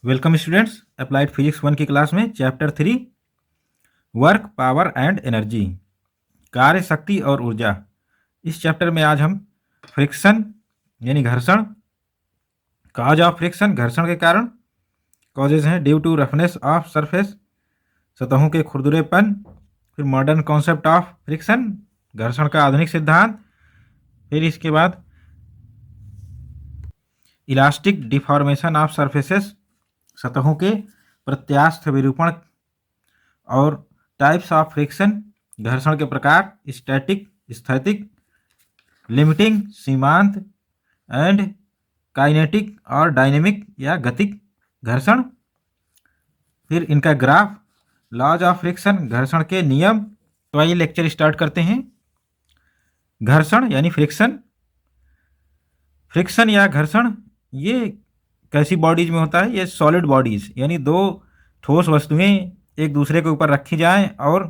Welcome students, applied physics 1 की class में chapter 3 work, power and energy, कार्य, शक्ति और ऊर्जा। इस चैप्टर में आज हम फ्रिक्शन यानी घर्षण, कॉज ऑफ फ्रिक्शन घर्षण के कारण, कॉजेज हैं due to roughness of surface सतहों के खुरदुरेपन, फिर मॉडर्न कॉन्सेप्ट ऑफ फ्रिक्शन घर्षण का आधुनिक सिद्धांत, फिर इसके बाद इलास्टिक डिफॉर्मेशन ऑफ सरफेसेस सतहों के प्रत्यास्थ विरूपण और टाइप्स ऑफ फ्रिक्शन घर्षण के प्रकार, स्टैटिक स्थैतिक, लिमिटिंग सीमांत एंड काइनेटिक और डायनेमिक या गतिक घर्षण, फिर इनका ग्राफ, लॉज ऑफ फ्रिक्शन घर्षण के नियम। तो आइए लेक्चर स्टार्ट करते हैं। घर्षण यानी फ्रिक्शन, फ्रिक्शन या घर्षण ये कैसी बॉडीज में होता है? ये सॉलिड बॉडीज यानी दो ठोस वस्तुएं एक दूसरे के ऊपर रखी जाएं और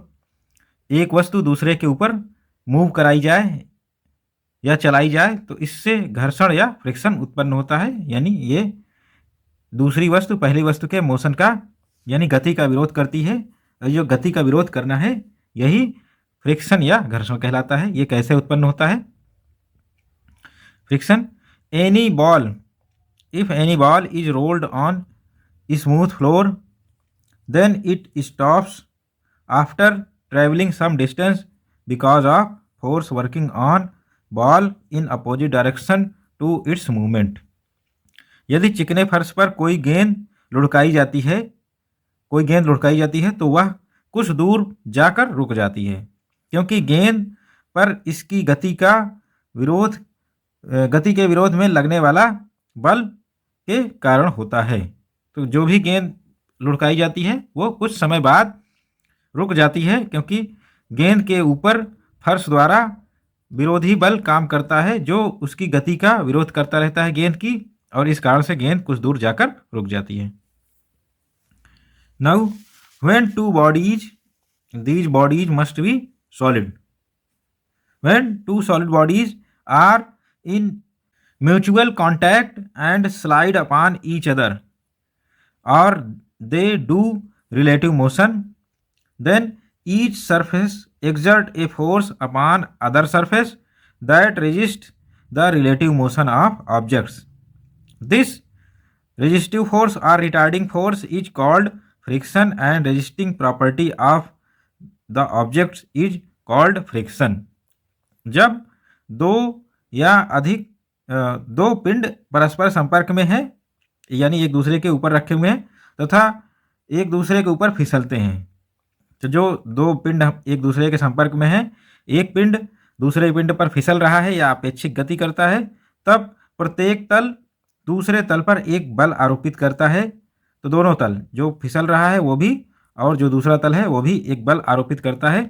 एक वस्तु दूसरे के ऊपर मूव कराई जाए या चलाई जाए तो इससे घर्षण या फ्रिक्शन उत्पन्न होता है। यानी ये दूसरी वस्तु पहली वस्तु के मोशन का यानी गति का विरोध करती है, और जो गति का विरोध करना है यही फ्रिक्शन या घर्षण कहलाता है। ये कैसे उत्पन्न होता है? Friction, any ball, if any ball is rolled on a smooth floor, then it stops after traveling some distance because of force working on ball in opposite direction to its movement। यदि चिकने फर्श पर कोई गेंद लुढ़काई जाती है तो वह कुछ दूर जाकर रुक जाती है, क्योंकि गेंद पर इसकी गति के विरोध में लगने वाला बल के कारण होता है। तो जो भी गेंद लुढ़काई जाती है वो कुछ समय बाद रुक जाती है, क्योंकि गेंद के ऊपर फर्श द्वारा विरोधी बल काम करता है जो उसकी गति का विरोध करता रहता है गेंद की, और इस कारण से गेंद कुछ दूर जाकर रुक जाती है। Now when two bodies, these bodies must be solid. When two solid bodies are in mutual contact and slide upon each other or they do relative motion, then each surface exert a force upon other surface that resists the relative motion of objects. This resistive force or retarding force is called friction and resisting property of the objects is called friction। जब दो या अधिक दो पिंड परस्पर संपर्क में हैं, यानी एक दूसरे के ऊपर रखे हुए हैं तथा एक दूसरे के ऊपर फिसलते हैं, तो जो दो पिंड एक दूसरे के संपर्क में हैं, एक पिंड दूसरे पिंड पर फिसल रहा है या अपेक्षिक गति करता है, तब प्रत्येक तल दूसरे तल पर एक बल आरोपित करता है। तो दोनों तल, जो फिसल रहा है वो भी और जो दूसरा तल है वो भी एक बल आरोपित करता है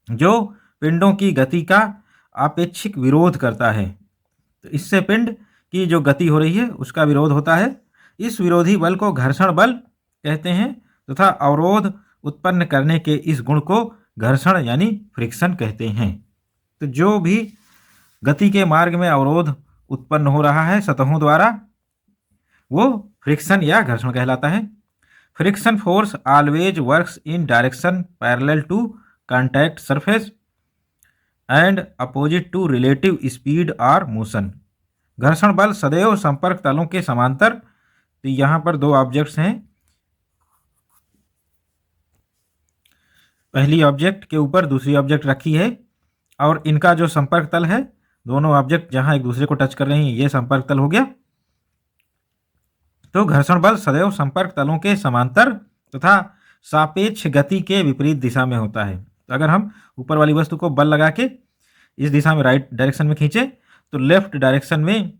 जो पिंडों की गति का अपेक्षिक विरोध करता है। तो इससे पिंड की जो गति हो रही है उसका विरोध होता है। इस विरोधी बल को घर्षण बल कहते हैं तथा अवरोध उत्पन्न करने के इस गुण को घर्षण यानी फ्रिक्शन कहते हैं। तो जो भी गति के मार्ग में अवरोध उत्पन्न हो रहा है सतहों द्वारा वो फ्रिक्शन या घर्षण कहलाता है। Friction force always works in direction parallel to contact surface and opposite to relative speed और मोशन। घर्षण बल सदैव संपर्क तलों के समांतर, तो यहाँ पर दो ऑब्जेक्ट्स हैं, पहली ऑब्जेक्ट के ऊपर दूसरी ऑब्जेक्ट रखी है और इनका जो संपर्क तल है, दोनों ऑब्जेक्ट जहाँ एक दूसरे को टच कर रहे हैं ये संपर्क तल हो गया। तो घर्षण बल सदैव संपर्क तलों के समांतर तथा सापेक्ष गति के विपरीत दिशा में होता है। तो अगर हम ऊपर वाली वस्तु को बल लगा के इस दिशा में राइट डायरेक्शन में खींचे तो लेफ्ट डायरेक्शन में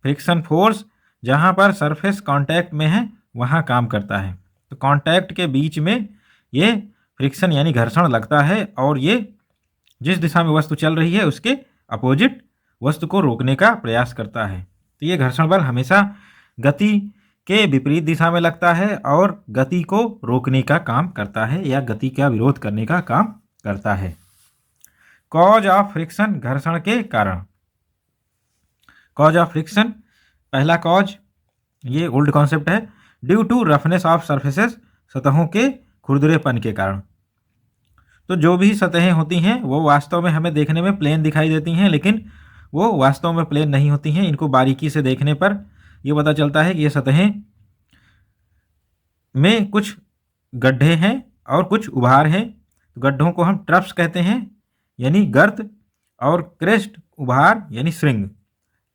फ्रिक्शन फोर्स जहाँ पर सरफेस कांटेक्ट में है वहाँ काम करता है। तो कांटेक्ट के बीच में ये फ्रिक्शन यानी घर्षण लगता है और ये जिस दिशा में वस्तु चल रही है उसके अपोजिट वस्तु को रोकने का प्रयास करता है। तो ये घर्षण बल हमेशा गति के विपरीत दिशा में लगता है और गति को रोकने का काम करता है या गति का विरोध करने का काम करता है। कॉज ऑफ फ्रिक्शन घर्षण के कारण। कॉज ऑफ फ्रिक्शन, पहला कॉज ये ओल्ड कॉन्सेप्ट है, due to roughness of surfaces, सतहों के खुरदरेपन के कारण। तो जो भी सतहें होती हैं वो वास्तव में हमें देखने में प्लेन दिखाई देती हैं, लेकिन वो वास्तव में प्लेन नहीं होती हैं। इनको बारीकी से देखने पर ये पता चलता है कि ये सतहें में कुछ गड्ढे हैं और कुछ उभार हैं। तो गड्ढों को हम ट्रफ्स कहते हैं यानी गर्त, और क्रेस्ट उभार यानी श्रृंग।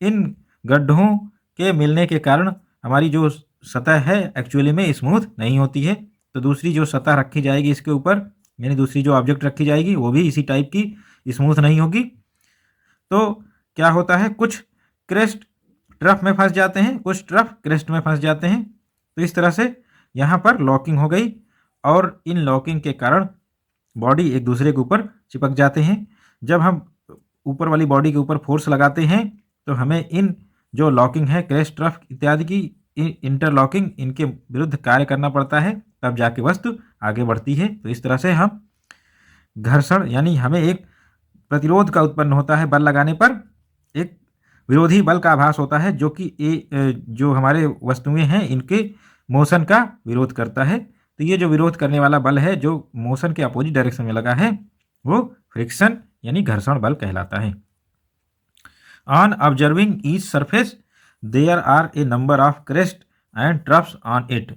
इन गड्ढों के मिलने के कारण हमारी जो सतह है एक्चुअली में स्मूथ नहीं होती है। तो दूसरी जो सतह रखी जाएगी इसके ऊपर, यानी दूसरी जो ऑब्जेक्ट रखी जाएगी वो भी इसी टाइप की स्मूथ नहीं होगी। तो क्या होता है, कुछ क्रेस्ट ट्रफ में फंस जाते हैं, कुछ ट्रफ क्रेस्ट में फंस जाते हैं। तो इस तरह से यहाँ पर लॉकिंग हो गई, और इन लॉकिंग के कारण बॉडी एक दूसरे के ऊपर चिपक जाते हैं। जब हम ऊपर वाली बॉडी के ऊपर फोर्स लगाते हैं तो हमें इन जो लॉकिंग है क्रेस्ट ट्रफ इत्यादि की इंटरलॉकिंग, इनके विरुद्ध कार्य करना पड़ता है, तब जाके वस्तु आगे बढ़ती है। तो इस तरह से हम घर्षण यानी हमें एक प्रतिरोध का उत्पन्न होता है, बल लगाने पर एक विरोधी बल का आभास होता है, जो कि जो हमारे वस्तुएं हैं इनके मोशन का विरोध करता है। तो ये जो विरोध करने वाला बल है जो मोशन के अपोजिट डायरेक्शन में लगा है वो फ्रिक्शन यानी घर्षण बल कहलाता है। On observing each surface there are a number of crest and troughs on it.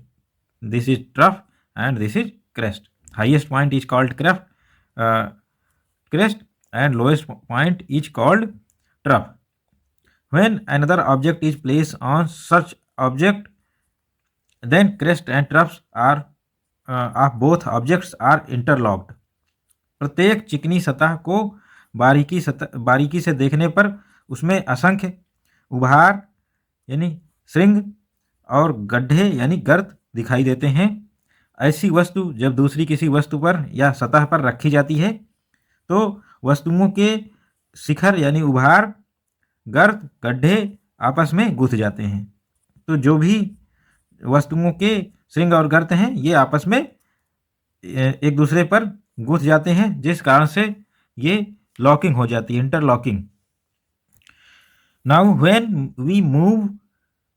This is trough and this is crest. Highest point is called crest and lowest point is called trough. When another object is placed on such object, then crest and troughs are of both objects are interlocked. प्रत्येक चिकनी सतह को बारीकी से देखने पर उसमें असंख्य उभार यानी श्रृंग और गड्ढे यानी गर्त दिखाई देते हैं। ऐसी वस्तु जब दूसरी किसी वस्तु पर या सतह पर रखी जाती है तो वस्तुओं के शिखर यानी उभार, गर्त, गड्ढे आपस में गुथ जाते हैं। तो जो भी वस्तुओं के श्रृंग और गर्त हैं ये आपस में एक दूसरे पर गुथ जाते हैं, जिस कारण से ये लॉकिंग हो जाती है, interlocking. Now when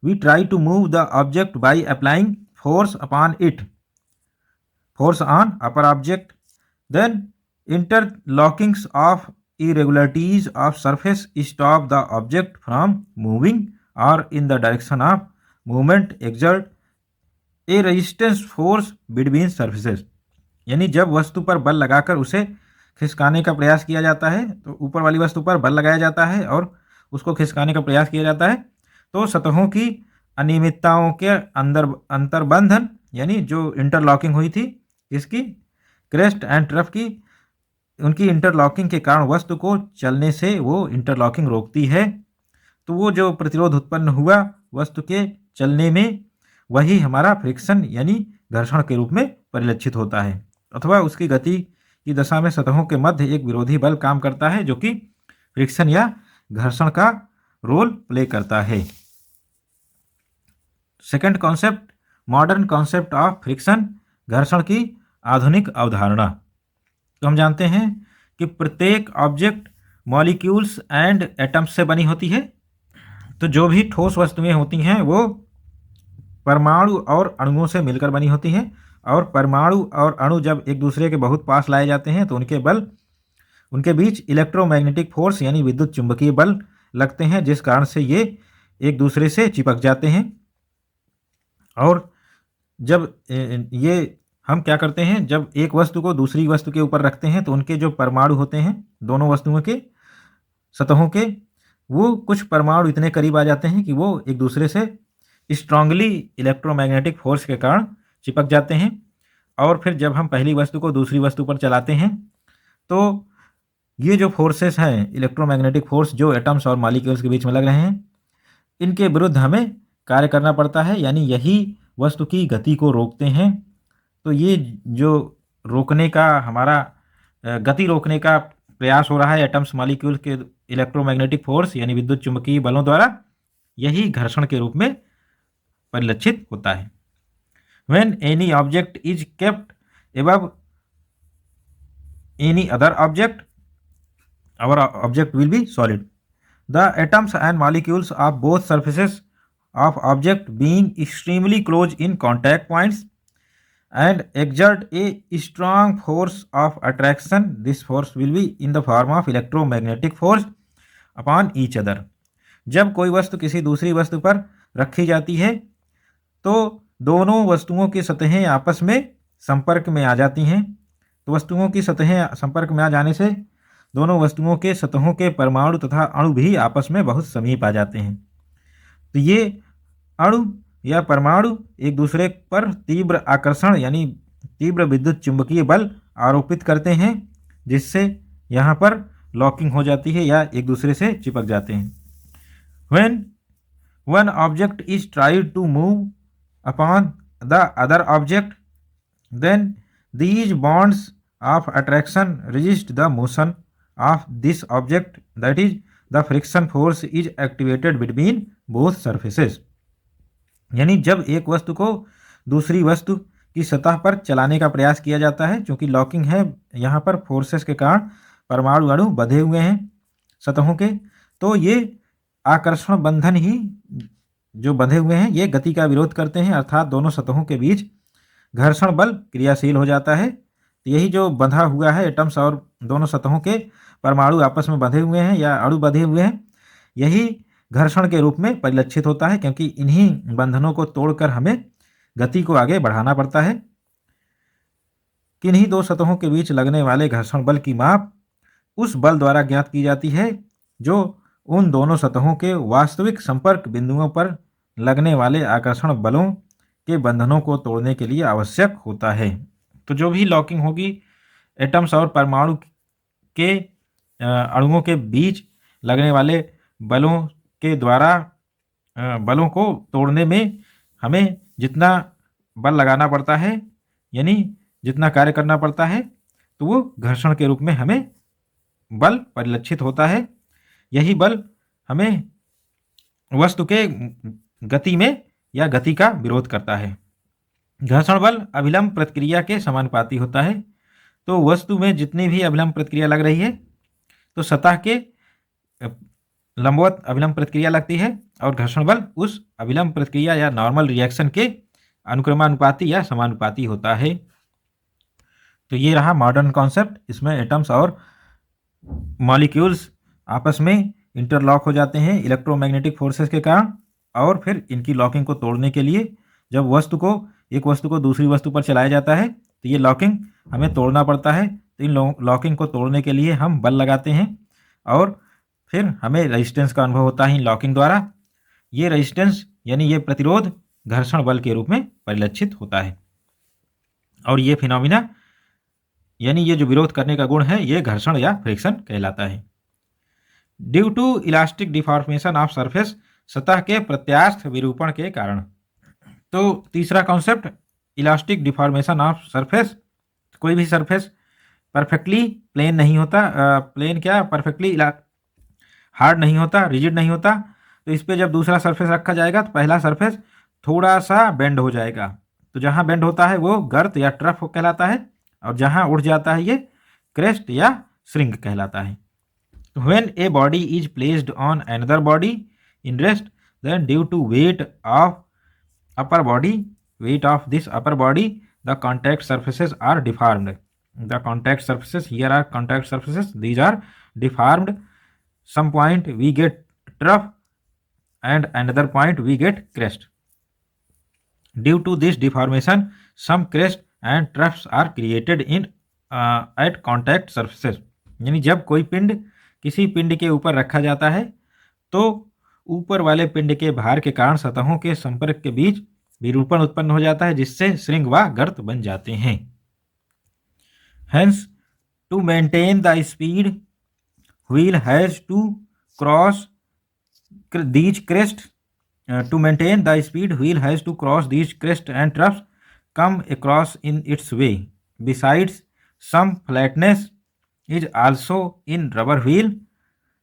we try to move the object by applying force upon it, force on upper object, then interlockings of irregularities of surface stop the object from moving or in the direction of movement exert a resistance force between surfaces। यानी जब वस्तु पर बल लगाकर उसे खिसकाने का प्रयास किया जाता है, तो ऊपर वाली वस्तु पर बल लगाया जाता है और उसको खिसकाने का प्रयास किया जाता है, तो सतहों की अनियमितताओं के अंतर्बंधन यानी जो इंटरलॉकिंग हुई थी इसकी क्रेस्ट एंड ट्रफ की, उनकी इंटरलॉकिंग के कारण वस्तु को चलने से वो इंटरलॉकिंग रोकती है। तो वो जो प्रतिरोध उत्पन्न हुआ वस्तु के चलने में, वही हमारा फ्रिक्शन यानी घर्षण के रूप में परिलक्षित होता है, अथवा उसकी गति की दशा में सतहों के मध्य एक विरोधी बल काम करता है जो कि फ्रिक्शन या घर्षण का रोल प्ले करता है। Second concept, modern concept of friction, घर्षण की आधुनिक अवधारणा। तो हम जानते हैं कि प्रत्येक ऑब्जेक्ट मॉलिक्यूल्स एंड एटम्स से बनी होती है। तो जो भी ठोस वस्तुएं होती हैं वो परमाणु और अणुओं से मिलकर बनी होती हैं, और परमाणु और अणु जब एक दूसरे के बहुत पास लाए जाते हैं तो उनके बीच इलेक्ट्रोमैग्नेटिक फोर्स यानी विद्युत चुंबकीय बल लगते हैं, जिस कारण से ये एक दूसरे से चिपक जाते हैं। और जब ये हम क्या करते हैं, जब एक वस्तु को दूसरी वस्तु के ऊपर रखते हैं तो उनके जो परमाणु होते हैं दोनों वस्तुओं के सतहों के, वो कुछ परमाणु इतने करीब आ जाते हैं कि वो एक दूसरे से स्ट्रांगली इलेक्ट्रोमैग्नेटिक फोर्स के कारण चिपक जाते हैं। और फिर जब हम पहली वस्तु को दूसरी वस्तु पर चलाते हैं तो ये जो फोर्सेस हैं, इलेक्ट्रोमैग्नेटिक फोर्स जो एटम्स और मॉलिक्यूल्स के बीच में लग रहे हैं, इनके विरुद्ध हमें कार्य करना पड़ता है, यानी यही वस्तु की गति को रोकते हैं। तो ये जो रोकने का हमारा गति रोकने का प्रयास हो रहा है एटम्स मॉलिक्यूल के इलेक्ट्रोमैग्नेटिक फोर्स यानी विद्युत चुंबकीय बलों द्वारा, यही घर्षण के रूप में परिलक्षित होता है। When any object is kept above any other object, our object will be solid. The atoms and molecules of both surfaces of object being extremely close in contact points and exert a strong force of attraction. This force will be in the form of electromagnetic force upon each other. जब कोई वस्तु किसी दूसरी वस्तु पर रखी जाती है तो दोनों वस्तुओं की सतहें आपस में संपर्क में आ जाती हैं। तो वस्तुओं की सतहें संपर्क में आ जाने से दोनों वस्तुओं के सतहों के परमाणु तथा अणु भी आपस में बहुत समीप आ जाते हैं। तो ये अणु या परमाणु एक दूसरे पर तीव्र आकर्षण यानी तीव्र विद्युत चुंबकीय बल आरोपित करते हैं, जिससे यहाँ पर लॉकिंग हो जाती है या एक दूसरे से चिपक जाते हैं। When one object is tried to move upon the other object, then these bonds of attraction resist the motion of this object, that is, the friction force is activated between both surfaces. यानी जब एक वस्तु को दूसरी वस्तु की सतह पर चलाने का प्रयास किया जाता है, क्योंकि लॉकिंग है यहाँ पर फोर्सेस के कारण परमाणु अणु बंधे हुए हैं सतहों के, तो ये आकर्षण बंधन ही जो बंधे हुए हैं ये गति का विरोध करते हैं, अर्थात दोनों सतहों के बीच घर्षण बल क्रियाशील हो जाता है। तो यही जो बंधा हुआ है एटम्स और दोनों सतहों के परमाणु आपस में बंधे हुए हैं या अणु बंधे हुए हैं, यही घर्षण के रूप में परिलक्षित होता है, क्योंकि इन्हीं बंधनों को तोड़कर हमें गति को आगे बढ़ाना पड़ता है। किन्हीं दो सतहों के बीच लगने वाले घर्षण बल की माप उस बल द्वारा ज्ञात की जाती है जो उन दोनों सतहों के वास्तविक संपर्क बिंदुओं पर लगने वाले आकर्षण बलों के बंधनों को तोड़ने के लिए आवश्यक होता है। तो जो भी लॉकिंग होगी एटम्स और परमाणु के अणुओं के बीच लगने वाले बलों के द्वारा बलों को तोड़ने में हमें जितना बल लगाना पड़ता है यानी जितना कार्य करना पड़ता है, तो वो घर्षण के रूप में हमें बल परिलक्षित होता है। यही बल हमें वस्तु के गति में या गति का विरोध करता है। घर्षण बल अभिलंब प्रतिक्रिया के समानुपाती होता है। तो वस्तु में जितनी भी अभिलंब प्रतिक्रिया लग रही है तो सतह के लंबवत अभिलंब प्रतिक्रिया लगती है और घर्षण बल उस अभिलंब प्रतिक्रिया या नॉर्मल रिएक्शन के अनुक्रमानुपाती या समानुपाती होता है। तो ये रहा मॉडर्न कॉन्सेप्ट। इसमें एटम्स और मॉलिक्यूल्स आपस में इंटरलॉक हो जाते हैं इलेक्ट्रोमैग्नेटिक फोर्सेस के कारण, और फिर इनकी लॉकिंग को तोड़ने के लिए जब एक वस्तु को दूसरी वस्तु पर चलाया जाता है तो ये लॉकिंग हमें तोड़ना पड़ता है। तो इन लॉकिंग को तोड़ने के लिए हम बल लगाते हैं और फिर हमें रेजिस्टेंस का अनुभव होता है इन लॉकिंग द्वारा। ये रेजिस्टेंस यानी ये प्रतिरोध घर्षण बल के रूप में परिलक्षित होता है, और ये फिनोमिना यानी ये जो विरोध करने का गुण है ये घर्षण या फ्रिक्शन कहलाता है। Due to elastic deformation of surface, सतह के प्रत्यास्थ विरूपण के कारण। तो तीसरा concept elastic deformation of surface. कोई भी सरफेस परफेक्टली प्लेन नहीं होता, परफेक्टली हार्ड नहीं होता, रिजिड नहीं होता। तो इस पर जब दूसरा सरफेस रखा जाएगा तो पहला सरफेस थोड़ा सा बेंड हो जाएगा। तो जहाँ बेंड होता है वो गर्त या ट्रफ कहलाता है, और जहाँ उठ जाता है ये क्रेस्ट या श्रिंग कहलाता है। When a body is placed on another body in rest, then due to weight of this upper body, the contact surfaces are deformed. The contact surfaces, here are contact surfaces, these are deformed. Some point we get trough and another point we get crest. Due to this deformation, some crest and troughs are created in at contact surfaces. यानी जब कोई पिंड किसी पिंड के ऊपर रखा जाता है तो ऊपर वाले पिंड के भार के कारण सतहों के संपर्क के बीच विरूपण उत्पन्न हो जाता है, जिससे श्रिंग व गर्त बन जाते हैं। Hence, to maintain the speed, wheel has to cross these crests. To maintain the speed, wheel has to cross these crests and troughs come across in its way. Besides, some flatness is also in rubber wheel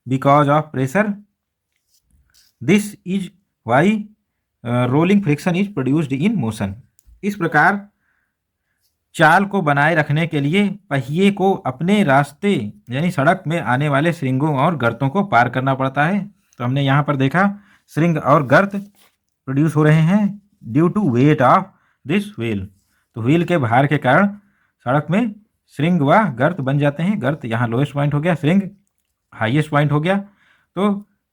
because of pressure. This is why rolling friction is produced in motion. इस प्रकार चाल को बनाए रखने के लिए पहिए को अपने रास्ते यानी सड़क में आने वाले श्रिंगों और गर्तों को पार करना पड़ता है। तो हमने यहाँ पर देखा श्रिंग और गर्त प्रोड्यूस हो रहे हैं due to weight of this wheel. तो व्हील के भार के कारण सड़क में श्रिंग व गर्त बन जाते हैं। गर्त यहाँ लोएस्ट पॉइंट हो गया, श्रिंग हाईएस्ट पॉइंट हो गया। तो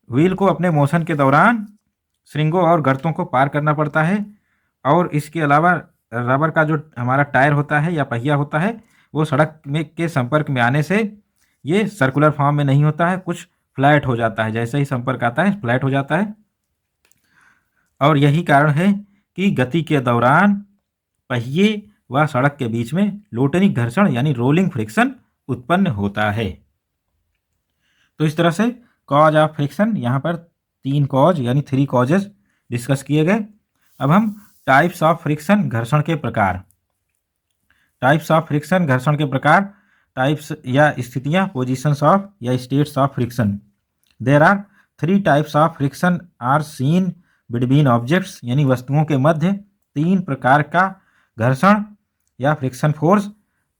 व्हील को अपने मोशन के दौरान श्रिंगों और गर्तों को पार करना पड़ता है। और इसके अलावा रबर का जो हमारा टायर होता है या पहिया होता है वो सड़क में के संपर्क में आने से ये सर्कुलर फॉर्म में नहीं होता है, कुछ फ्लैट हो जाता है। जैसे ही संपर्क आता है फ्लैट हो जाता है। और यही कारण है कि गति के दौरान पहिए व सड़क के बीच में लोटनी घर्षण यानी रोलिंग फ्रिक्शन उत्पन्न होता है। तो इस तरह से कॉज ऑफ फ्रिक्शन यहाँ पर 3 कॉज यानी 3 कॉजेज डिस्कस किए गए। अब हम टाइप्स ऑफ फ्रिक्शन घर्षण के प्रकार, टाइप्स ऑफ फ्रिक्शन घर्षण के प्रकार, टाइप्स या स्थितियाँ, पोजीशंस ऑफ या states of friction. There are 3 types of friction are seen between objects, यानी वस्तुओं के मध्य 3 प्रकार का घर्षण या फ्रिक्शन फोर्स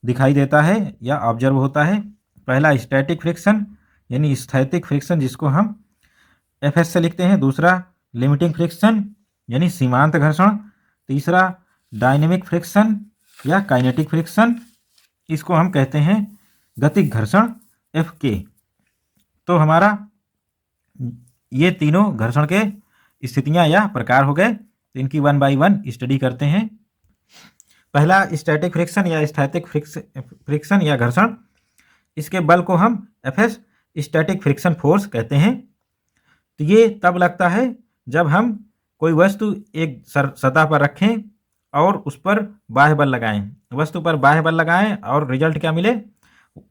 दिखाई देता है या ऑब्जर्व होता है। पहला स्टैटिक फ्रिक्शन यानी स्थैतिक फ्रिक्शन जिसको हम एफएस से लिखते हैं। दूसरा लिमिटिंग फ्रिक्शन यानी सीमांत घर्षण। तीसरा डायनेमिक फ्रिक्शन या काइनेटिक फ्रिक्शन, इसको हम कहते हैं गतिक घर्षण एफ के। तो हमारा ये तीनों घर्षण के स्थितियां या प्रकार हो गए। तो इनकी 1 बाय 1 स्टडी करते हैं। पहला स्टैटिक फ्रिक्शन या स्थैतिक फ्रिक्शन या घर्षण, इसके बल को हम एफएस स्टैटिक फ्रिक्शन फोर्स कहते हैं। तो ये तब लगता है जब हम कोई वस्तु एक सतह पर रखें और उस पर बाह्य बल लगाएं। वस्तु पर बाह्य बल लगाएं और रिजल्ट क्या मिले,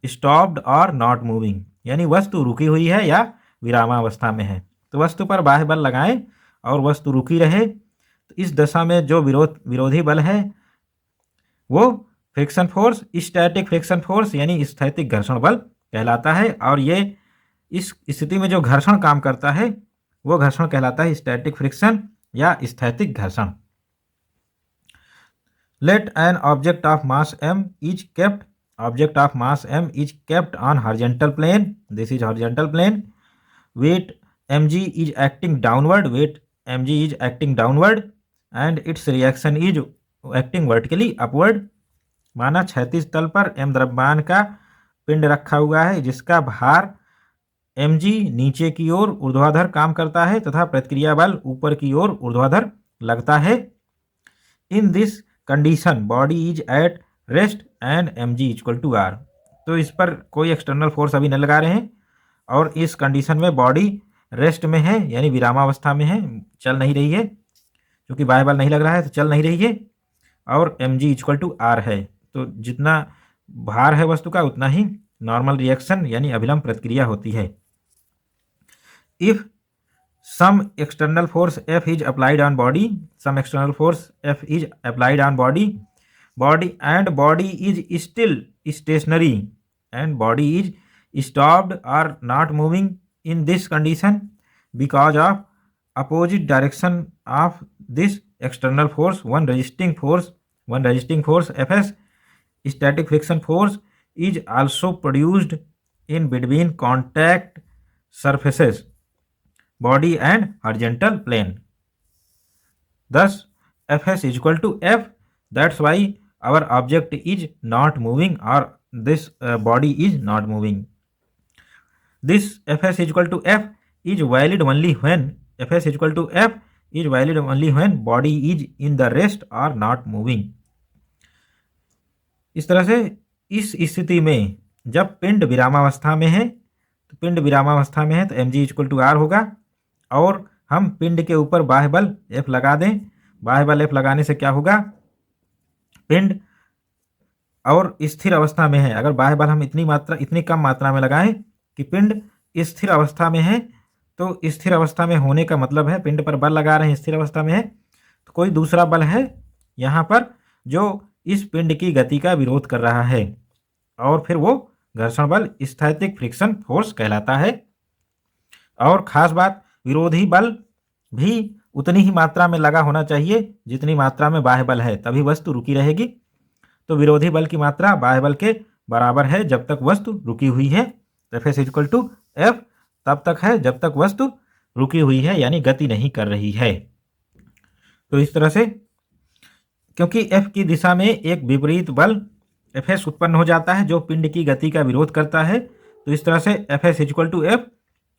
स्टॉप्ड और नॉट मूविंग, यानी वस्तु रुकी हुई है या विरामावस्था में है। तो वस्तु पर बाह्य बल लगाएं और वस्तु रुकी रहे, तो इस दशा में जो विरोधी बल है वो friction force static friction force यानी स्थैतिक घर्षण बल कहलाता है। और ये इस स्थिति में जो घर्षण काम करता है वो घर्षण कहलाता है स्टैटिक फ्रिक्शन या स्थैतिक घर्षण। Let an object of mass m is kept, object of mass m is kept on horizontal plane, this is horizontal plane, weight mg is acting downward, weight mg is acting downward and its reaction is acting vertically upward। माना क्षैतिज तल पर m द्रव्यमान का पिंड रखा हुआ है जिसका भार mg नीचे की ओर ऊर्ध्वाधर काम करता है तथा प्रतिक्रिया बल ऊपर की ओर ऊर्ध्वाधर लगता है। In this condition body is at rest and mg equal to r। तो इस पर कोई एक्सटर्नल फोर्स अभी नहीं लगा रहे हैं और इस कंडीशन में बॉडी रेस्ट में है यानी विरामावस्था में है, चल नहीं रही है, क्योंकि बाह्य बल नहीं लग रहा है तो चल नहीं रही है। और mg इक्वल टू r है, तो जितना भार है वस्तु का उतना ही नॉर्मल रिएक्शन यानी अभिलंब प्रतिक्रिया होती है। If some external force F is applied on body, some external force F is applied on body, body is still stationary and body is stopped or not moving in this condition because of opposite direction of this external force, one resisting force Fs, static friction force is also produced in between contact surfaces body and horizontal plane, thus Fs is equal to F। that's why our object is not moving or this body is not moving। This Fs is equal to F is valid only when body is in the rest or not moving। इस तरह से इस स्थिति में जब पिंड विरामावस्था में है तो mg इक्वल टू r होगा और हम पिंड के ऊपर बाह्य बल F लगा दें। बाह्य बल F लगाने से क्या होगा, पिंड और स्थिर अवस्था में है। अगर बाह्य बल हम इतनी कम मात्रा में लगाएं कि पिंड स्थिर अवस्था में है, तो स्थिर अवस्था में होने का मतलब है पिंड पर बल लगा रहे हैं, स्थिर अवस्था में है, तो कोई दूसरा बल है यहाँ पर जो इस पिंड की गति का विरोध कर रहा है और फिर वो घर्षण बल स्थैतिक फ्रिक्शन फोर्स कहलाता है। और खास बात, विरोधी बल भी उतनी ही मात्रा में लगा होना चाहिए जितनी मात्रा में बाह्य बल है, तभी वस्तु रुकी रहेगी। तो विरोधी बल की मात्रा बाह्य बल के बराबर है जब तक वस्तु रुकी हुई है। Fs इक्वल टू F तब तक है जब तक वस्तु रुकी हुई है यानी गति नहीं कर रही है। तो इस तरह से क्योंकि F की दिशा में एक विपरीत बल Fs उत्पन्न हो जाता है जो पिंड की गति का विरोध करता है, तो इस तरह से Fs इक्वल टू F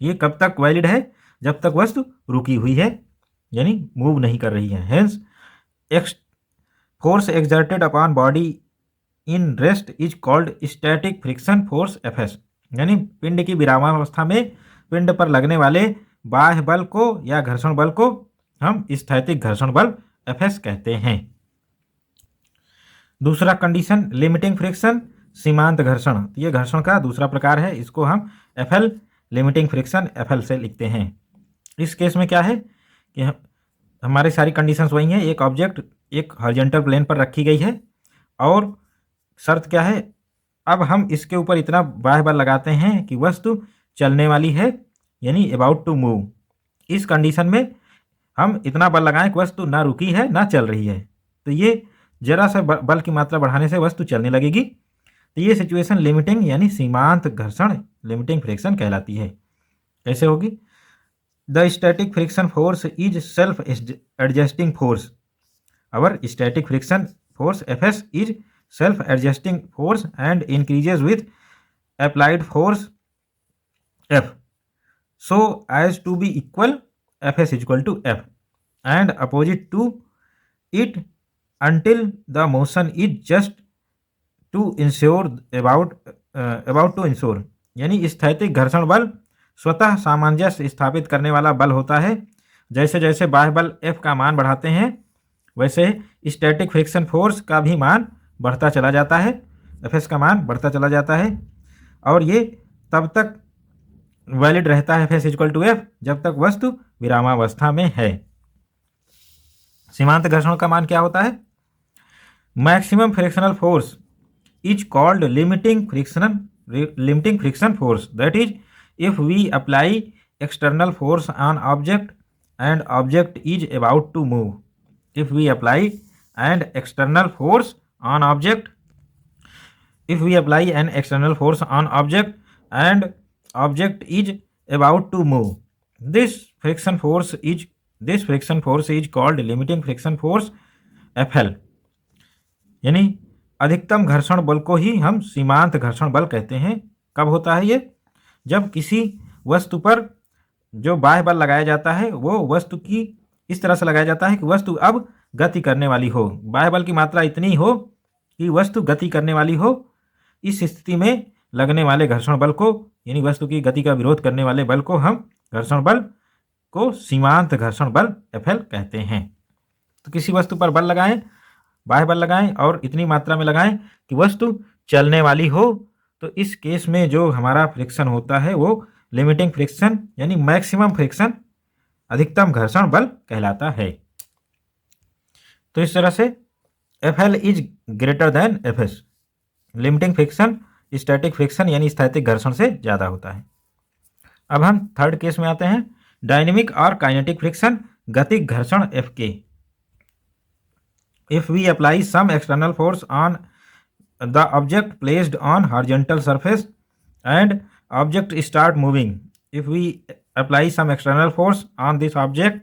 ये कब तक वैलिड है? जब तक वस्तु रुकी हुई है, यानी मूव नहीं कर रही है। Hence force exerted upon body in rest is called static friction force Fs, यानी पिंड की विरामावस्था में पिंड पर लगने वाले बाह्य बल को या घर्षण बल को हम स्थैतिक घर्षण बल Fs कहते हैं। दूसरा कंडीशन लिमिटिंग फ्रिक्शन सीमांत घर्षण, तो ये घर्षण का दूसरा प्रकार है, इसको हम FL लिमिटिंग फ्रिक्शन FL से लिखते हैं। इस केस में क्या है कि हमारी सारी कंडीशंस वही हैं, एक ऑब्जेक्ट एक हॉरिजॉन्टल प्लेन पर रखी गई है और शर्त क्या है, अब हम इसके ऊपर इतना बाह्य बल लगाते हैं कि वस्तु चलने वाली है, यानी अबाउट टू मूव। इस कंडीशन में हम इतना बल लगाएं कि वस्तु ना रुकी है ना चल रही है, तो ये जरा सा बल की मात्रा बढ़ाने से वस्तु चलने लगेगी, तो ये सिचुएशन लिमिटिंग यानी सीमांत घर्षण लिमिटिंग फ्रिक्शन कहलाती है। कैसे होगी? The static friction force is self adjusting force. Our static friction force Fs is self adjusting force and increases with applied force F so as to be equal Fs equal to F and opposite to it until the motion is just to ensure about to ensure, यानी स्थैतिक घर्षण बल स्वतः सामंजस्य स्थापित करने वाला बल होता है। जैसे जैसे बाह्य बल F का मान बढ़ाते हैं वैसे स्टैटिक फ्रिक्शन फोर्स का भी मान बढ़ता चला जाता है, Fs का मान बढ़ता चला जाता है, और ये तब तक वैलिड रहता है Fs इक्वल टू F जब तक वस्तु विरामावस्था में है। सीमांत घर्षण का मान क्या होता है? Maximum frictional force is called limiting friction force, that is if we apply external force on object and object is about to move. if we apply an external force on object and object is about to move, this friction force is called limiting friction force FL, यानी अधिकतम घर्षण बल को ही हम सीमांत घर्षण बल कहते हैं। कब होता है ये? जब किसी वस्तु पर जो बाह्य बल लगाया जाता है वो वस्तु की इस तरह से लगाया जाता है कि वस्तु अब गति करने वाली हो, बाह्य बल की मात्रा इतनी हो कि वस्तु गति करने वाली हो। इस स्थिति में लगने वाले घर्षण बल को, यानी वस्तु की गति का विरोध करने वाले बल को हम घर्षण बल को सीमांत घर्षण बल FL कहते हैं। तो किसी वस्तु पर बल लगाएं, बाह्य बल लगाएं और इतनी मात्रा में लगाएं कि वस्तु चलने वाली हो, तो इस केस में जो हमारा फ्रिक्शन होता है वो लिमिटिंग फ्रिक्शन यानी मैक्सिमम फ्रिक्शन अधिकतम घर्षण बल कहलाता है। तो इस तरह से FL is greater than Fs, limiting friction static friction यानी स्थैतिक घर्षण से ज़्यादा होता है। अब हम थर्ड केस में आते हैं, डायनेमिक और काइनेटिक फ्रिक्शन गतिक घर्षण Fk। If we apply some external force on the object placed on horizontal surface and object start moving, if we apply some external force on this object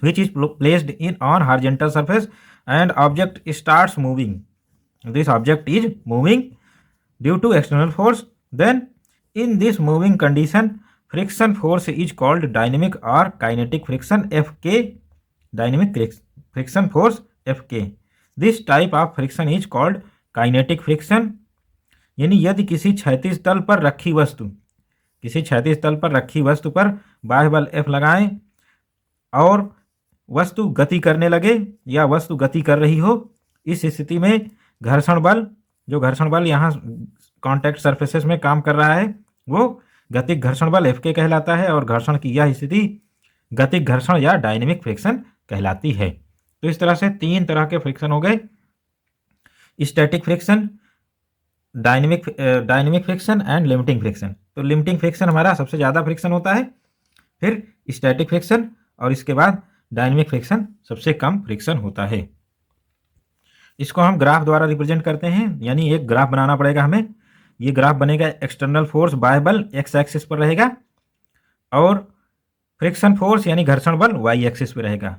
which is placed in on horizontal surface and object starts moving, this object is moving due to external force, then in this moving condition friction force is called dynamic or kinetic friction Fk, dynamic friction force Fk। this type of friction is called kinetic friction, यानी यदि किसी क्षैतिज तल पर रखी वस्तु पर बाह्य बल F लगाएं और वस्तु गति करने लगे या वस्तु गति कर रही हो, इस स्थिति में घर्षण बल यहाँ कॉन्टैक्ट सरफेसेस में काम कर रहा है वो गतिक घर्षण बल Fk कहलाता है, और घर्षण की यह स्थिति गतिक घर्षण या डायनेमिक फ्रिक्शन कहलाती है। तो इस तरह से तीन तरह के फ्रिक्शन हो गए, static friction, dynamic friction and limiting friction. तो लिमिटिंग फ्रिक्शन हमारा सबसे ज़्यादा फ्रिक्शन होता है, फिर स्टैटिक फ्रिक्शन और इसके बाद डायनेमिक फ्रिक्शन सबसे कम फ्रिक्शन होता है। इसको हम ग्राफ द्वारा रिप्रेजेंट करते हैं, यानी एक ग्राफ बनाना पड़ेगा हमें। ये ग्राफ बनेगा, एक्सटर्नल फोर्स बाह्य बल एक्स एक्सिस पर रहेगा और फ्रिक्शन फोर्स यानी घर्षण बल वाई एक्सिस पर रहेगा।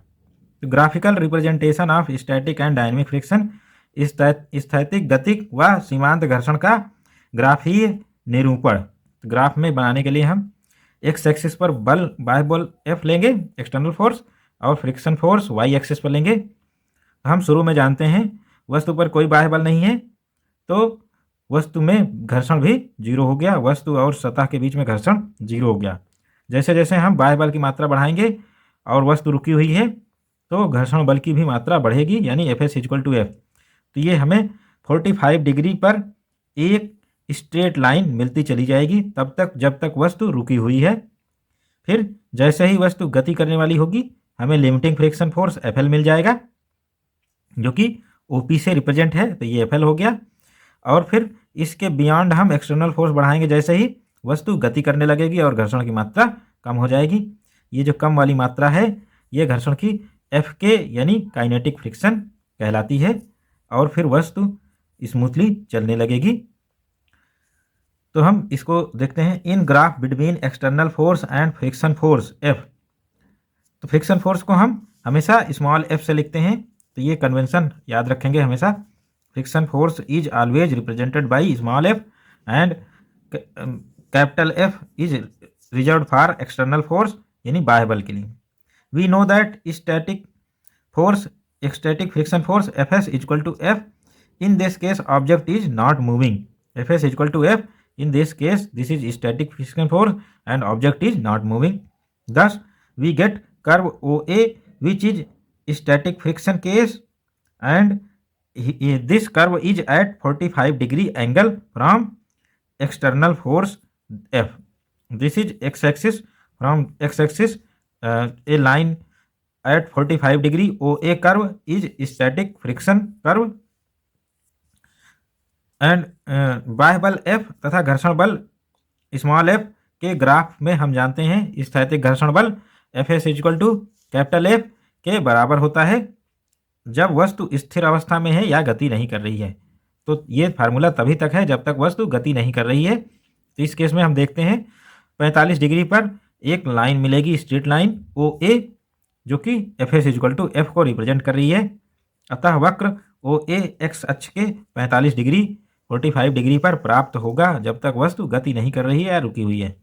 तो graphical representation of static and dynamic friction, स्थैतिक गतिक व सीमांत घर्षण का ग्राफीय निरूपण। ग्राफ में बनाने के लिए हम एक्स एक्सिस पर बल, बाह्य बल F लेंगे एक्सटर्नल फोर्स, और फ्रिक्शन फोर्स वाई एक्सिस पर लेंगे। हम शुरू में जानते हैं वस्तु पर कोई बाह्य बल नहीं है, तो वस्तु में घर्षण भी जीरो हो गया, वस्तु और सतह के बीच में घर्षण जीरो हो गया। जैसे जैसे हम बाह्य बल की मात्रा बढ़ाएंगे और वस्तु रुकी हुई है तो घर्षण बल की भी मात्रा बढ़ेगी, यानी Fs = F। तो ये हमें 45 डिग्री पर एक स्ट्रेट लाइन मिलती चली जाएगी तब तक जब तक वस्तु रुकी हुई है। फिर जैसे ही वस्तु गति करने वाली होगी हमें लिमिटिंग फ्रिक्शन फोर्स Fl मिल जाएगा, जो कि OP से रिप्रेजेंट है, तो ये Fl हो गया। और फिर इसके बियॉन्ड हम एक्सटर्नल फोर्स बढ़ाएंगे, जैसे ही वस्तु गति करने लगेगी और घर्षण की मात्रा कम हो जाएगी। ये जो कम वाली मात्रा है ये घर्षण की Fk यानी काइनेटिक फ्रिक्शन कहलाती है, और फिर वस्तु स्मूथली चलने लगेगी। तो हम इसको देखते हैं, in graph between external force and friction force F। तो फ्रिक्शन फोर्स को हम हमेशा स्मॉल f से लिखते हैं, तो ये कन्वेंशन याद रखेंगे हमेशा। Friction force is always represented by small f and capital F is reserved for external force, यानी बाह्य बल के लिए। We know that static friction force Fs = F। In this case object is not moving. Fs = F। In this case, this is static friction force and object is not moving. Thus, we get curve OA, which is static friction case, and this curve is at 45 degree angle from external force F. This is x-axis. From x-axis, a line at 45 degree OA curve is static friction curve. And बाह्य बल F तथा घर्षण बल small f के graph में हम जानते हैं स्थैतिक घर्षण बल Fs = F के बराबर होता है जब वस्तु स्थिर अवस्था में है या गति नहीं कर रही है। तो ये फार्मूला तभी तक है जब तक वस्तु गति नहीं कर रही है। तो इस केस में हम देखते हैं 45 डिग्री पर एक लाइन मिलेगी, स्ट्रेट लाइन OA, जो कि Fs = F को रिप्रेजेंट कर रही है। अतः वक्र OA x अक्ष के 45 डिग्री 45 डिग्री पर प्राप्त होगा जब तक वस्तु गति नहीं कर रही है या रुकी हुई है।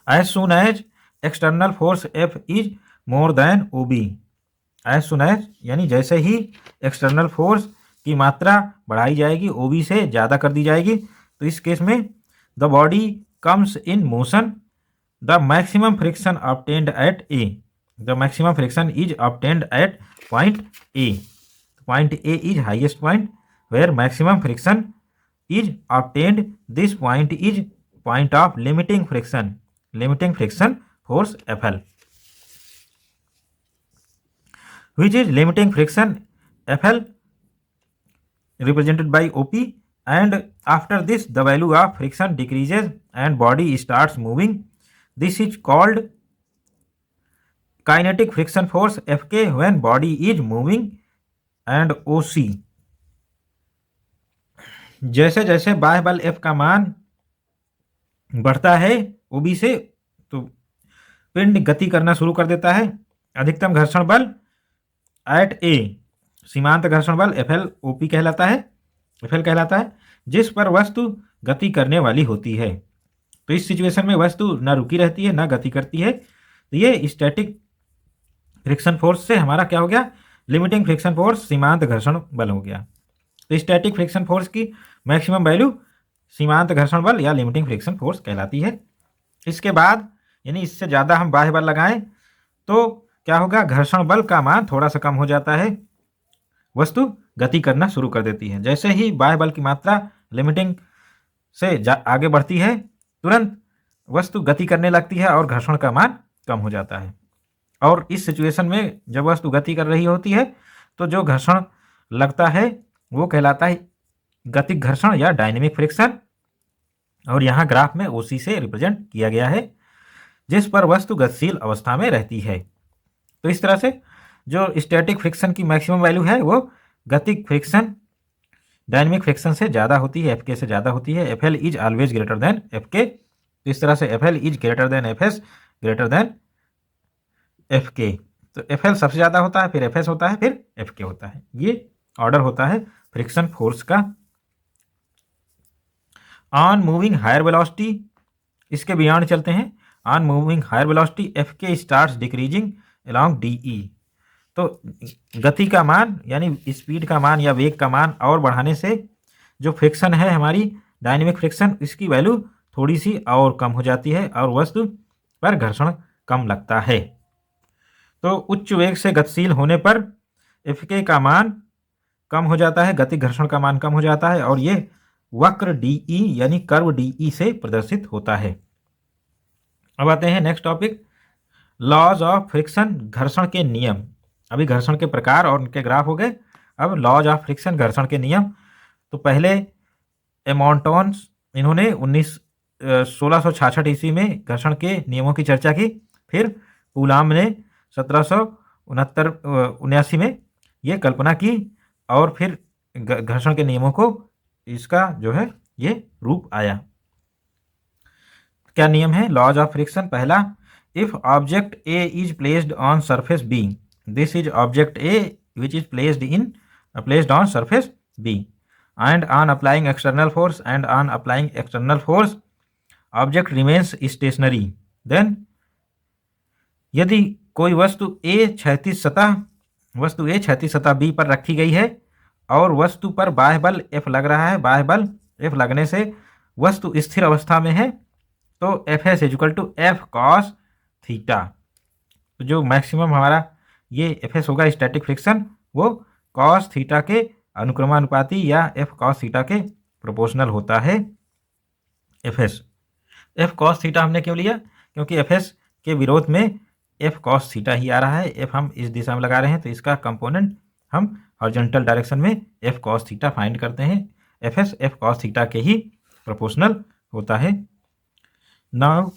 As soon as external force F is more than OB। As soon as यानी जैसे ही एक्सटर्नल फोर्स की मात्रा बढ़ाई जाएगी, OB से ज़्यादा कर दी जाएगी, तो इस केस में the body comes in motion, the maximum friction obtained at A। The maximum friction is obtained at point A। Point A is highest point where maximum friction is obtained. This point is point of limiting friction force Fl, which is limiting friction Fl represented by OP, and after this the value of friction decreases and body starts moving. This is called kinetic friction force Fk when body is moving, and OC। जैसे जैसे बाह्य बल F का मान बढ़ता है OB से, तो पिंड गति करना शुरू कर देता है। अधिकतम घर्षण बल एट A, सीमांत घर्षण बल FL कहलाता है, जिस पर वस्तु गति करने वाली होती है। तो इस सिचुएशन में वस्तु न रुकी रहती है न गति करती है। तो ये स्टैटिक फ्रिक्शन फोर्स से हमारा क्या हो गया, लिमिटिंग फ्रिक्शन फोर्स सीमांत घर्षण बल हो गया। तो स्टैटिक फ्रिक्शन फोर्स की मैक्सिमम वैल्यू सीमांत घर्षण बल या लिमिटिंग फ्रिक्शन फोर्स कहलाती है। इसके बाद यानी इससे ज़्यादा हम बाह्य बल लगाएं तो क्या होगा, घर्षण बल का मान थोड़ा सा कम हो जाता है, वस्तु गति करना शुरू कर देती है। जैसे ही बाह्य बल की मात्रा लिमिटिंग से आगे बढ़ती है तुरंत वस्तु गति करने लगती है और घर्षण का मान कम हो जाता है। और इस सिचुएशन में जब वस्तु गति कर रही होती है तो जो घर्षण लगता है वो कहलाता है गतिक घर्षण या डायनेमिक फ्रिक्शन, और यहाँ ग्राफ में OC से रिप्रेजेंट किया गया है, जिस पर वस्तु गतिशील अवस्था में रहती है। तो इस तरह से जो स्टैटिक फ्रिक्शन की मैक्सिमम वैल्यू है वो गतिक फ्रिक्शन डायनेमिक फ्रिक्शन से ज़्यादा होती है, Fk से ज़्यादा होती है। Fl is always greater than Fk। तो इस तरह से Fl is greater than Fs greater than Fk। तो एफ सबसे ज़्यादा होता है, फिर एफ होता है, फिर एफ होता है। ये ऑर्डर होता है फ्रिक्शन फोर्स का। ऑन मूविंग हायर वेलोसिटी, इसके बियॉन्ड चलते हैं। On moving higher velocity F starts decreasing along D. तो गति का मान यानी स्पीड का मान या वेग का मान और बढ़ाने से जो फ्रिक्शन है हमारी डायनेमिक फ्रिक्शन, इसकी वैल्यू थोड़ी सी और कम हो जाती है और वस्तु पर घर्षण कम लगता है। तो उच्च वेग से गतिशील होने पर एफ का मान कम हो जाता है, गति घर्षण का मान कम हो जाता है और ये वक्र डीई यानी कर्व डीई से प्रदर्शित होता है। अब आते हैं next topic, laws of friction, घर्षण के नियम। अभी घर्षण के प्रकार और उनके ग्राफ हो गए, अब लॉज ऑफ फ्रिक्शन, घर्षण के नियम। तो पहले एमोंटॉन्स, इन्होंने 1666 ईस्वी में घर्षण के नियमों की चर्चा की। फिर कूलाम ने 1779 में ये कल्पना की और फिर घर्षण के नियमों को, इसका जो है ये रूप आया। क्या नियम है? लॉज ऑफ फ्रिक्शन, पहला, if object A is placed on surface B, this is object A which is placed on surface B, and on applying external force object remains stationary, then यदि कोई वस्तु A क्षैतिज सतह B पर रखी गई है और वस्तु पर बाह्य बल F लग रहा है, बाह्य बल F लगने से वस्तु स्थिर अवस्था में है, तो Fs = F cos थीटा। तो जो मैक्सिमम हमारा ये Fs होगा स्टैटिक फ्रिक्शन, वो cos थीटा के अनुक्रमानुपाती या F cos थीटा के प्रोपोर्शनल होता है। Fs, F cos थीटा हमने क्यों लिया? क्योंकि Fs के विरोध में F cos थीटा ही आ रहा है। F हम इस दिशा में लगा रहे हैं तो इसका कंपोनेंट हम हॉरिजॉन्टल डायरेक्शन में F cos थीटा फाइंड करते हैं। Fs F cos थीटा के ही प्रोपोर्शनल होता है। Now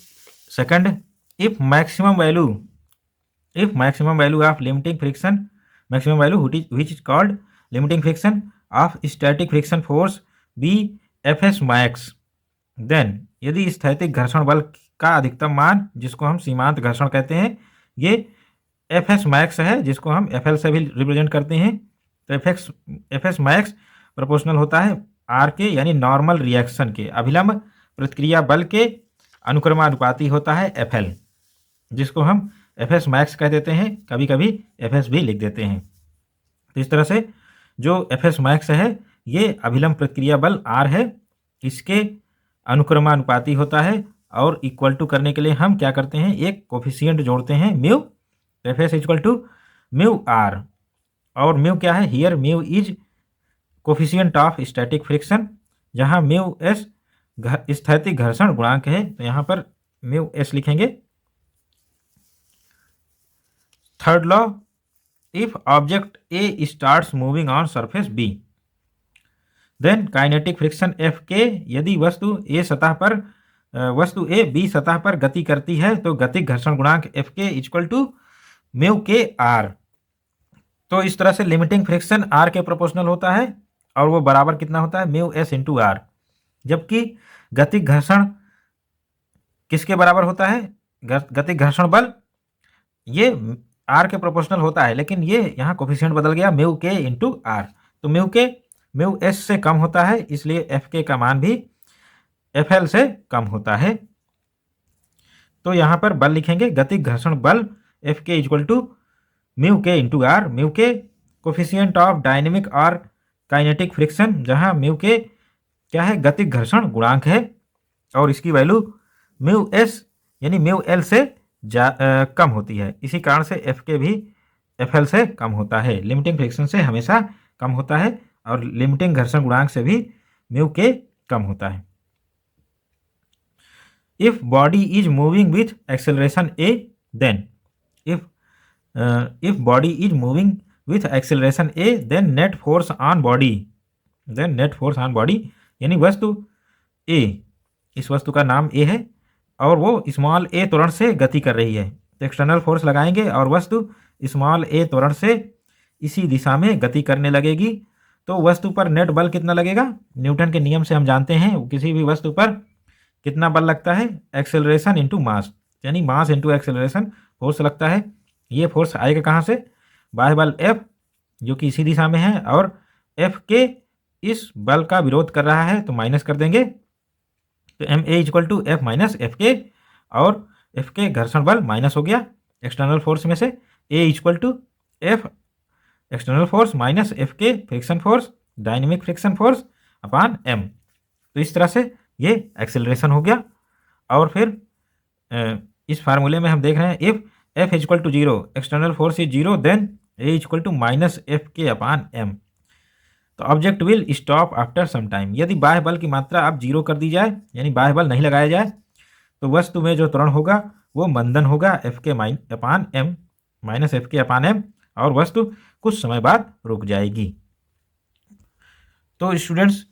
second, if maximum value of limiting friction, maximum value which is called limiting friction of static friction force be Fs max, then यदि स्थैतिक घर्षण बल का अधिकतम मान, जिसको हम सीमांत घर्षण कहते हैं, ये Fs मैक्स है, जिसको हम Fl से भी रिप्रेजेंट करते हैं। तो Fs मैक्स प्रोपोर्शनल होता है R के यानी नॉर्मल रिएक्शन के, अभिलंब प्रतिक्रिया बल के अनुक्रमानुपाती होता है Fl, जिसको हम Fs मैक्स कह देते हैं, कभी कभी Fs भी लिख देते हैं। तो इस तरह से जो Fs मैक्स है ये अभिलंब प्रतिक्रिया बल R है, इसके अनुक्रमानुपाती होता है और इक्वल टू करने के लिए हम क्या करते हैं, एक कोफिशिएंट जोड़ते हैं म्यू। तो Fs = म्यू R, और म्यू क्या है? Here mu is coefficient of static friction, जहां म्यू एस स्थैतिक घर्षण गुणांक है, तो यहाँ पर म्यू एस लिखेंगे। Third law, if object A starts moving on surface B, then kinetic friction F K, यदि वस्तु ए बी सतह पर गति करती है तो गतिक घर्षण गुणांक F के = म्यू के R। तो इस तरह से लिमिटिंग फ्रिक्शन R के प्रोपोर्शनल होता है और वो बराबर कितना होता है? Mu S × R। जबकि गतिक घर्षण किसके बराबर होता है? गतिक घर्षण बल ये R के प्रोपोर्शनल होता है, लेकिन ये यहाँ कोफिशिएंट बदल गया, म्यू के × R। तो म्यू S से कम होता है, इसलिए F का मान भी Fl से कम होता है। तो यहाँ पर बल लिखेंगे, गतिक घर्षण बल F के = म्यू के × R, म्यू के कोफिशिएंट ऑफ डायनेमिक और काइनेटिक फ्रिक्शन, जहाँ म्यू के क्या है? गतिक घर्षण गुणांक है और इसकी वैल्यू म्यू S यानी म्यू L से कम होती है। इसी कारण से F के भी Fl से कम होता है, लिमिटिंग फ्रिक्शन से हमेशा कम होता है और लिमिटिंग घर्षण गुणांक से भी म्यू के कम होता है। If body is moving with acceleration a, then if body is moving with acceleration a, then net force on body, यानी वस्तु A, इस वस्तु का नाम A है और वो स्मॉल a त्वरण से गति कर रही है, तो एक्सटर्नल फोर्स लगाएंगे और वस्तु स्मॉल a त्वरण से इसी दिशा में गति करने लगेगी। तो वस्तु पर नेट बल कितना लगेगा? न्यूटन के नियम से हम जानते हैं किसी भी वस्तु पर कितना बल लगता है? एक्सेलरेशन × मास, यानी मास × एक्सेलरेशन फोर्स लगता है। ये फोर्स आएगा कहाँ से? बाह्य बल F जो कि इसी दिशा में है, और F के इस बल का विरोध कर रहा है, तो माइनस कर देंगे, तो MA equal to F minus F K, और F के घर्षण बल माइनस हो गया एक्सटर्नल फोर्स में से, A equal to F external force minus F K friction force, dynamic friction force upon M। तो इस तरह से ये एक्सेलरेशन हो गया। और फिर इस फार्मूले में हम देख रहे हैं if F equal to 0, external force is 0, then A equal to minus F K upon M। तो object will stop after some time. यदि बाह्य बल की मात्रा अब 0 कर दी जाए, यानी बाह्य बल नहीं लगाया जाए, तो वस्तु में जो त्वरण होगा वो मंदन होगा F के upon M, minus F K upon M, और वस्तु कुछ समय बाद रुक जाएगी। तो स्टूडेंट्स,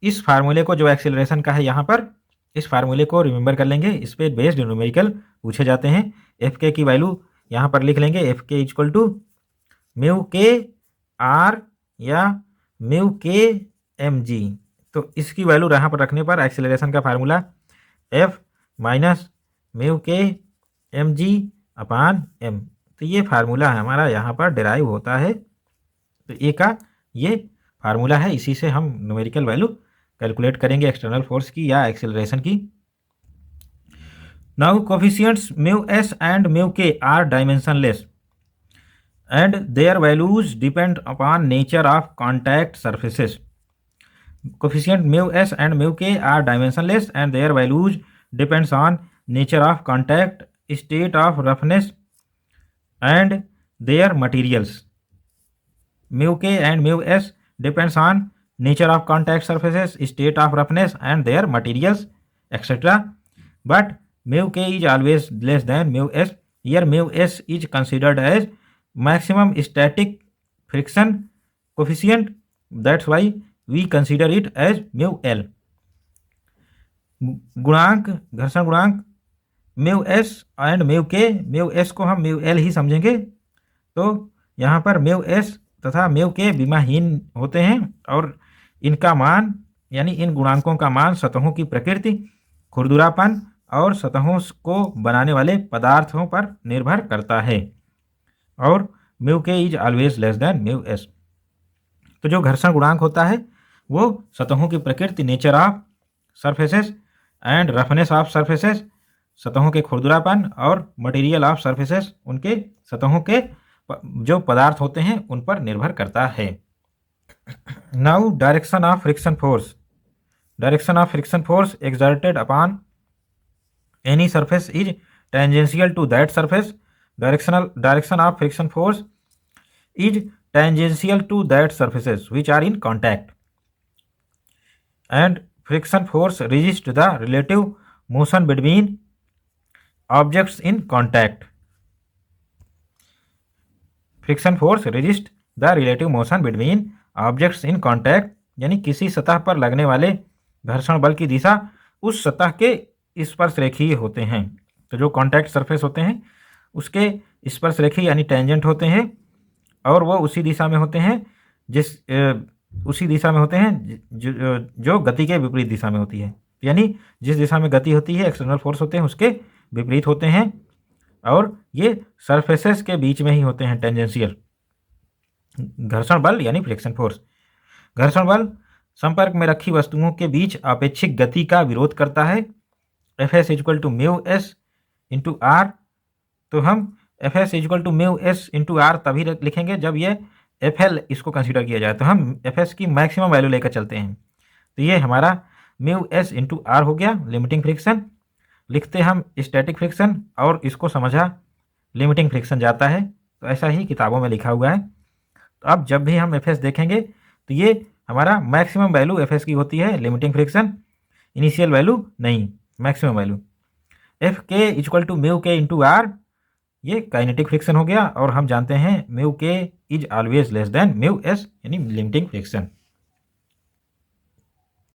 इस फार्मूले को जो एक्सेलरेशन का है यहाँ पर, इस फार्मूले को रिमेंबर कर लेंगे। इस पर बेस्ड न्यूमेरिकल पूछे जाते हैं। एफ के की वैल्यू यहाँ पर लिख लेंगे, एफ के equal to mu k are या म्यू के एम जी। तो इसकी वैल्यू यहाँ पर रखने पर एक्सेलरेशन का फार्मूला एफ माइनस म्यू के एम जी अपान एम। तो ये फार्मूला हमारा यहाँ पर डिराइव होता है। तो ए का ये फार्मूला है, इसी से हम न्यूमेरिकल वैल्यू कैलकुलेट करेंगे एक्सटर्नल फोर्स की या एक्सेलरेशन की। Now coefficients mu s and mu k are dimensionless and their values depend upon nature of contact surfaces. Coefficient mu s and mu k are dimensionless and their values depends on nature of contact, state of roughness and their materials. Mu k and mu s depends on nature of contact surfaces, state of roughness and their materials, etc. But mu k is always less than mu s. Here mu s is considered as maximum static friction coefficient, that's why we consider it as mu L. गुणांक, घर्षण गुणांक mu s and mu के, mu S को हम mu L ही समझेंगे। तो यहाँ पर म्यू एस तथा म्यू के विमाहीन होते हैं और इनका मान, यानी इन गुणांकों का मान सतहों की प्रकृति, खुरदुरापन और सतहों को बनाने वाले पदार्थों पर निर्भर करता है। और म्यू के is always less than mu S. तो जो घर्षण गुणांक होता है वो सतहों की प्रकृति, nature of surfaces and roughness of surfaces, सतहों के खुरदुरापन, और मटेरियल ऑफ सरफेसेस, उनके सतहों के जो पदार्थ होते हैं उन पर निर्भर करता है। Now direction of friction force. Direction of friction force exerted upon any surface is tangential to that surface. Direction of friction force is tangential to that surfaces which are in contact, and friction force resists the relative motion between objects in contact. Friction force resists the relative motion between objects in contact, यानी किसी सतह पर लगने वाले घर्षण बल की दिशा उस सतह के स्पर्श रेखीय होते हैं। तो जो कॉन्टैक्ट सरफेस होते हैं उसके स्पर्श रेखीय यानी टेंजेंट होते हैं, और वो उसी दिशा में होते हैं जो गति के विपरीत दिशा में होती है। यानी जिस दिशा में गति होती है, एक्सटर्नल फोर्स होते हैं उसके विपरीत होते हैं, और ये सरफेसेस के बीच में ही होते हैं टेंजेंशियल। घर्षण बल यानी फ्रिक्शन फोर्स। घर्षण बल संपर्क में रखी वस्तुओं के बीच आपेक्षिक गति का विरोध करता है। F S equal to mu S into R. तो हम F S equal to mu S into R तभी लिखेंगे जब ये एफ एल इसको कंसिडर किया जाए। तो हम एफ एस की मैक्सिमम वैल्यू लेकर चलते हैं। तो ये हमारा म्यू एस इंटू आर हो गया लिमिटिंग फ्रिक्शन। लिखते हम स्टैटिक फ्रिक्शन, और इसको समझा लिमिटिंग फ्रिक्शन जाता है। तो ऐसा ही किताबों में लिखा हुआ है। तो अब जब भी हम एफ एस देखेंगे तो ये हमारा मैक्सिमम वैल्यू एफ एस की होती है, लिमिटिंग फ्रिक्शन, इनिशियल वैल्यू नहीं, मैक्सिमम वैल्यू। एफ के इक्वल टू म्यू के इंटू आर, ये काइनेटिक फ्रिक्शन हो गया, और हम जानते हैं म्यू के is always less than mu S यानी लिमिटिंग फ्रिक्शन।